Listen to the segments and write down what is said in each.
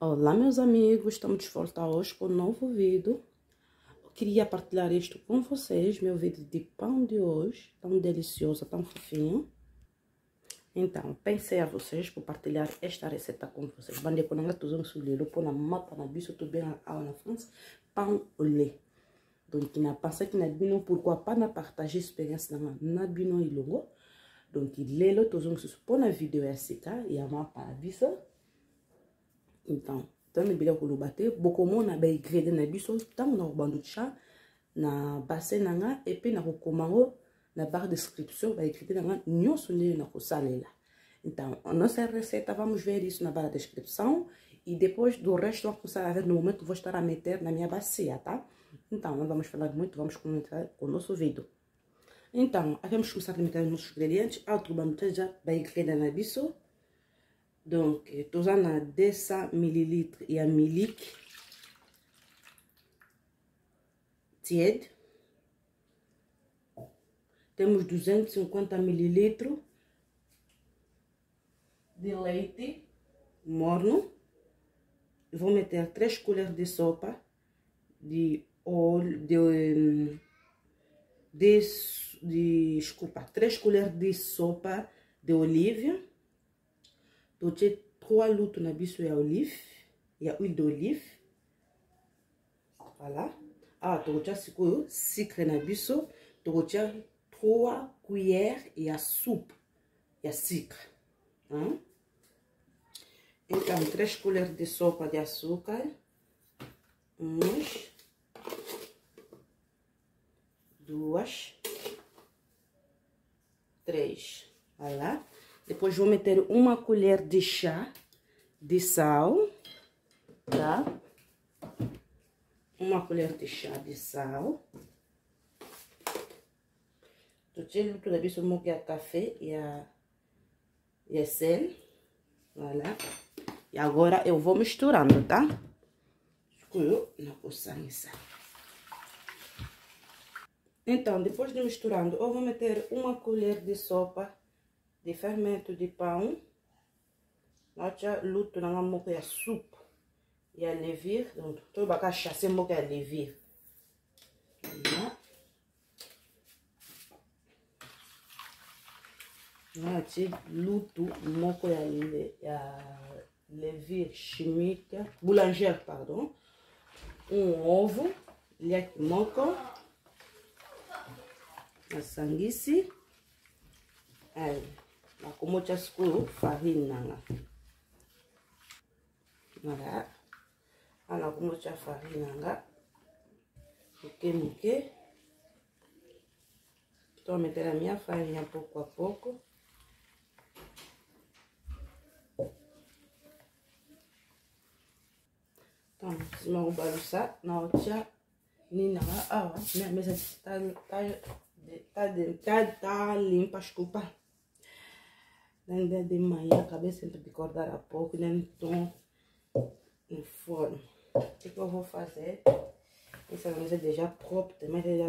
Olá, meus amigos, estamos de volta hoje com um novo vídeo. Eu queria partilhar isto com vocês, meu vídeo de pão de hoje, tão delicioso, tão fofinho. Então, pensei a vocês por partilhar esta receita com vocês. Bande com nanga tuzão suliro, pôr na mapa na bicho, tu bem na France, pão au lait. Donc, na pensé que na bino pourquoi pas na partager expérience na bino ilongo. Donc, lelo tuzão se supor na vidéo é sika e a mapa na bicho. Então, tano bila kulubate boko mona ba ingrédient na biso tango na bandu cha na bassin nanga et puis na kokomango na barre de description ba ingrédient nanga nyonso nele na kosalela. Então, a nossa receita vamos ver isso na barra de descrição e depois do resto vamos começar a ver no momento que vou estar a meter na minha bacia, tá? Então, não vamos falar muito, vamos começar com o nosso vídeo. Então, aqui vamos começar a meter os nossos ingredientes. Outro vamos já ba ingrédient na biso. Donc, tous en a 200 ml et un milic tiède. Temos 250 ml de leite morno. Vou meter 3 colheres de sopa de óleo, desculpa, 3 colheres de sopa de oliva. Donc, j'ai 3 loutres na biso ya olive, il y a huile d'olive. Voilà. Ah, tu as sucre na biso, tu as 3 cuillères et à soupe, il y a sucre. Hein? Então, 3 colheres de sopa de açúcar. 1, 2, 3. Voilà. Depois vou meter 1 colher de chá de sal, tá? 1 colher de chá de sal. Tudo da bicho moque a café e a sal. Voilà. E agora eu vou misturando, tá? Escolho na coçança. Então, depois de misturando, eu vou meter 1 colher de sopa de fermento de pão. Nacha luto na moco ya soupe e a levir, donc to baka chasser moco ya levir. Nacha luto moco ya levir chimique, boulangère, pardon. Ovo, liak moco, a sanguisi. Aí, como já escuro, farinha. Voilà. Ana como já farinha. Muque. Estou a meter a minha farinha pouco a pouco. Então, se não balançar, na outra, nina, minha mesa está limpa, desculpa. De manhã, acabei sempre de acordar há pouco, nem estou no forno. O que eu vou fazer? Essa mesa é já própria, mas já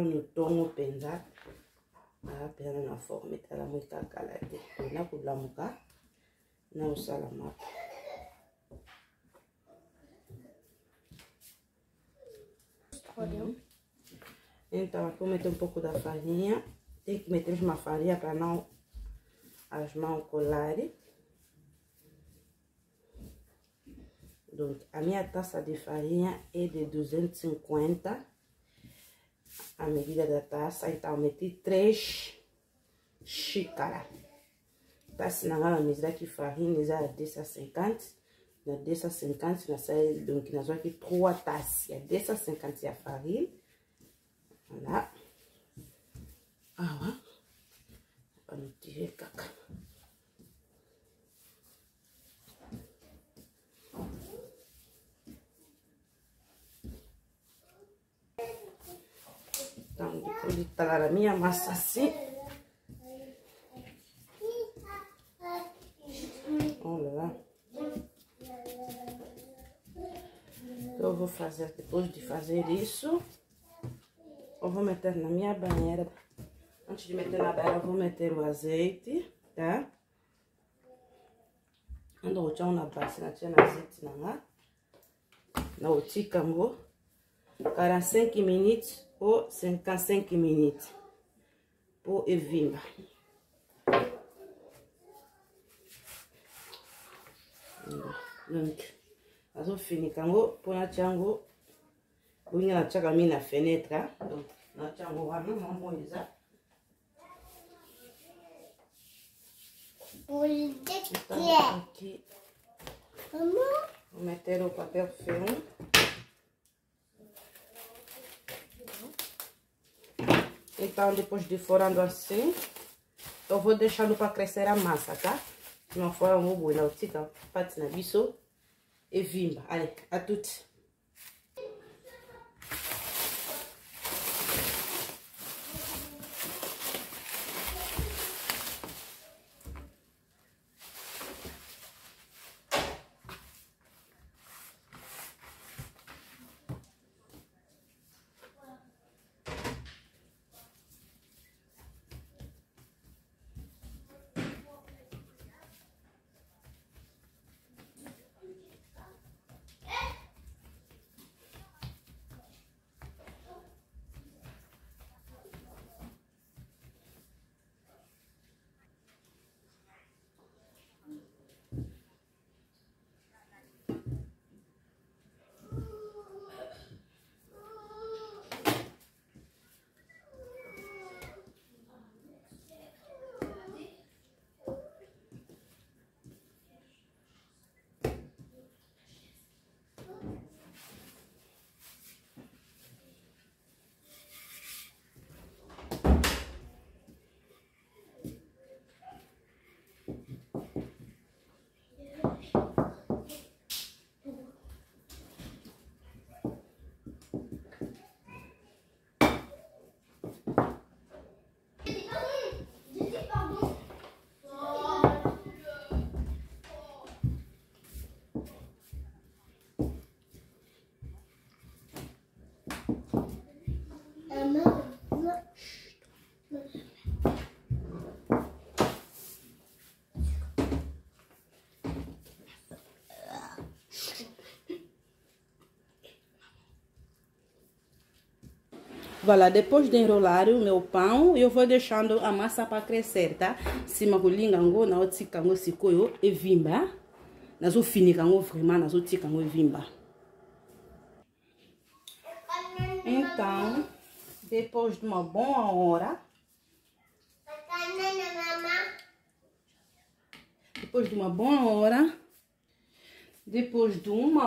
no tom pensar. Pena na forma, ela muito calada. Não problema cá, não salama. Então, aqui eu meter um pouco da farinha. Tem que meter uma farinha para não as mãos colarem. Donc, a minha taça de farinha é de 250. A medida da taça, então eu meti 3 xícaras. Taça na hora de aqui farinha, já dessa 50. Na dessa 50, na saída, donc, nós vamos aqui 3 taças. Dessa 50 a farinha. Voilà. Ah, para não tirar caca. Então, depois de talar a minha massa assim. Olha lá. Então, eu vou fazer, depois de fazer isso, eu vou meter na minha banheira. Antes de meter na banheira, eu vou meter o azeite, tá? ando kotia na basi na tia na ziti nanga na otika ngo 45 minutes ou 55 minutes pour evimba. Donc azo fini kango pour na tiango bonga na tiaka mi na fenêtre. Donc na tiango wana mambo eza aqui. Vou meter o papel film. Então, depois de forando assim, eu vou deixando para crescer a massa, tá? Se não for, eu vou na outra parte na bicho e vimba. Allez, à toutes. Voilà, depois de enrolar o meu pão, eu vou deixando a massa para crescer, tá? Se magulinga ngo na otika ngo sikoyo e vimba. Nazo finika ngo vraiment nazo tika ngo e vimba. Então, depois de uma boa hora, depois de uma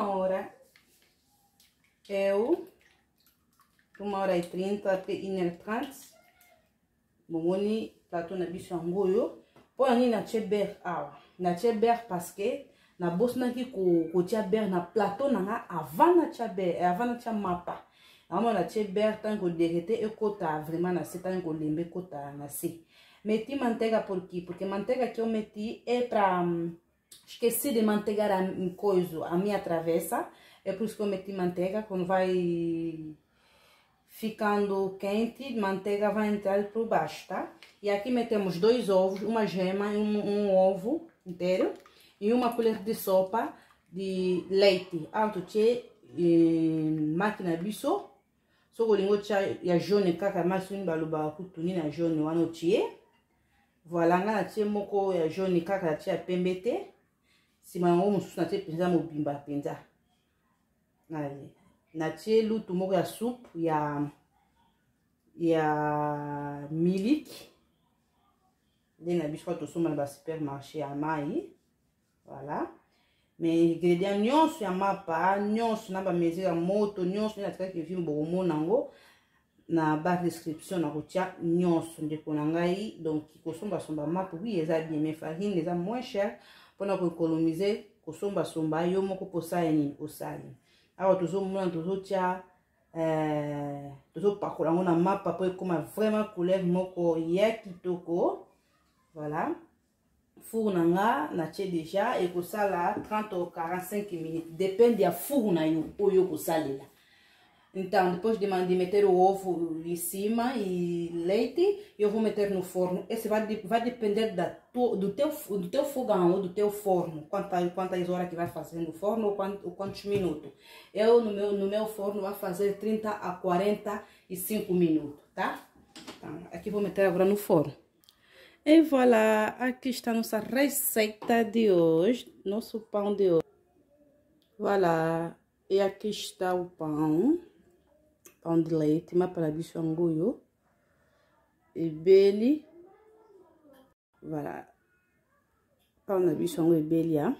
hora, eu 1h30 até 1h30. Bomoni plateau na biso angoyo. Pour ani na cheber awa. Na cheber parce que na bosna ki ko tia ber na plateau nanga avant na cheber, avant na tia mapa. Amo na cheber tant que derrete e kota vraiment na se tant que lembe kota na se. Meti manteiga por quê? Porque manteiga que eu meti é para esqueci de manteigar a coisa, a minha travessa. É por isso que eu meti manteiga quando vai ficando quente, manteiga vai entrar por baixo, tá? E aqui metemos 2 ovos, uma gema e um ovo inteiro e uma colher de sopa de leite. Alto tchê, máquina biso. Só que lingo tchê ya jaune kaka mas une baluba kutuni na jaune wano tchê. Voilà, nga tchê moko ya jaune kaka tchê pembete. Si ma ngomu susu na tchê penza mobimba penza. Na tchê lutu moko ya soupe ya milk. Na biso to soma na supermarché ya mai. Voilà. Mais ingrédients nyonso ya mapa, nyonso na ba mesure moto, nyonso na tika ke vi mbomo nango na barre description na kotia nyonso ndeko na ngai. Donc kosomba somba mapa oui eza bien, mais farine eza moins cher pona ko économiser kosomba somba yo moko posala ni osali. Awa tozomona tozotia tozopakola ngo na mapa po ekoma vraiment couleur moko ya kitoko. Voilà. Four nanga na tie déjà et kosala 30 ou 45 minutes dépend ya four na yo oyo kosalela. Então, depois de meter o ovo em cima e leite, eu vou meter no forno. Esse vai depender do teu fogão ou do teu forno. Quantas horas que vai fazer no forno ou quantos minutos. Eu, no meu forno, vai fazer 30 a 45 minutos, tá? Então, aqui vou meter agora no forno. E voilà, aqui está nossa receita de hoje, nosso pão de hoje. Voilà, e aqui está o pão de leite, mas para bicho anguio. E beli, voilà, pão de bicho anguio belia,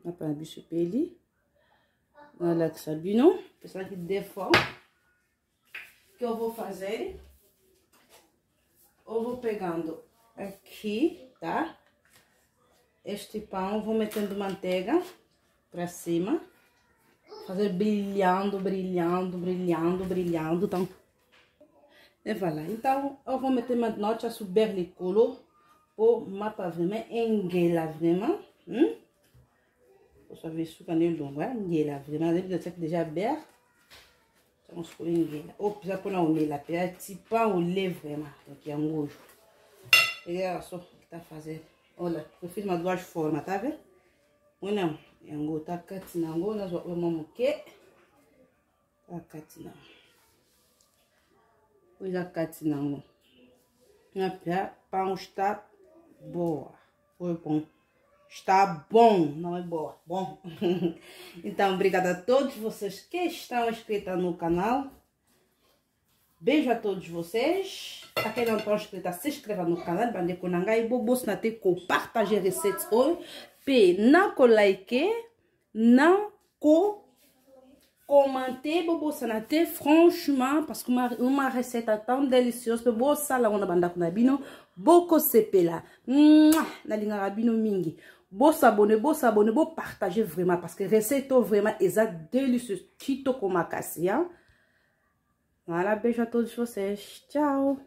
mas para bicho beli. Olha que sabino, pessoal que defo, que eu vou fazer, eu vou pegando aqui, tá? Este pão, vou metendo manteiga pra cima, fazer brilhando, então. E voilà. Então, eu vou meter ma noite a subir le colo, pour mapa vraiment engela vraiment. Vous savez ce qu'on est long, engela vraiment. Deve ser déjà aberto. Então, escolher engela. Ou precisa pôr na unela, petit pão ou lait vraiment. Donc, é um gosto. E olha só o que tá fazendo. Olha, eu fiz uma duas formas, tá vendo? Não, eu vou tá catinando, nós vamos que tá catinando. Pois a catinando. A pão está boa. Foi bom. Está bom, não é boa, bom. Então, obrigada a todos vocês que estão inscritos no canal. Beijo a todos vocês. A quem não está inscrito, se inscreva no canal. Bande com nangai bobo na te ko partager receites hoje. Pe não ko like, não ko commenter bobo na te franchement parce que uma receita tão deliciosa. Bobo sala ona banda kuna bino boko sepela. Na linga rabino mingi. Bo s'abonner, bo partager vraiment parce que recette vraiment est délicieuse. Tito como a cassia. Voilà, beijo a todos vocês. Tchau!